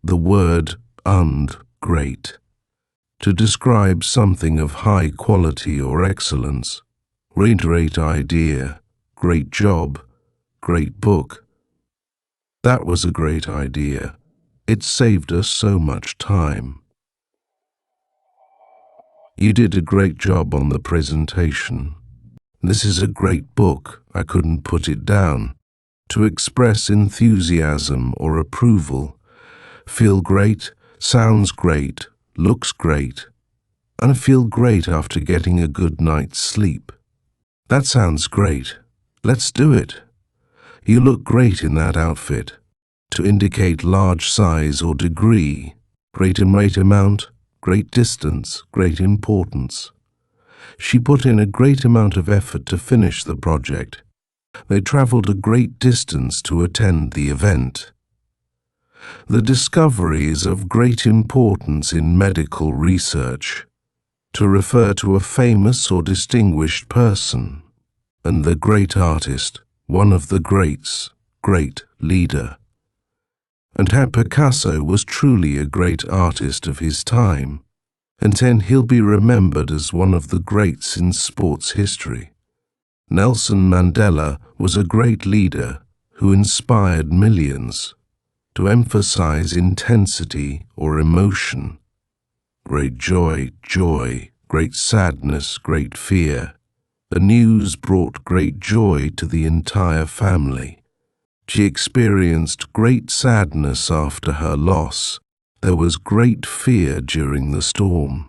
the word "and" great, to describe something of high quality or excellence. Great idea, great job, great book. That was a great idea. It saved us so much time. You did a great job on the presentation. This is a great book. I couldn't put it down. To express enthusiasm or approval. Feel great, sounds great, looks great. And feel great after getting a good night's sleep. That sounds great. Let's do it. You look great in that outfit. To indicate large size or degree. Great amount, great distance, great importance. She put in a great amount of effort to finish the project. They traveled a great distance to attend the event. The discovery is of great importance in medical research, to refer to a famous or distinguished person, and the great artist, one of the greats, great leader. And how Picasso was truly a great artist of his time, and then he'll be remembered as one of the greats in sports history. Nelson Mandela was a great leader who inspired millions to emphasize intensity or emotion. Great joy, great sadness, great fear. The news brought great joy to the entire family. She experienced great sadness after her loss. There was great fear during the storm.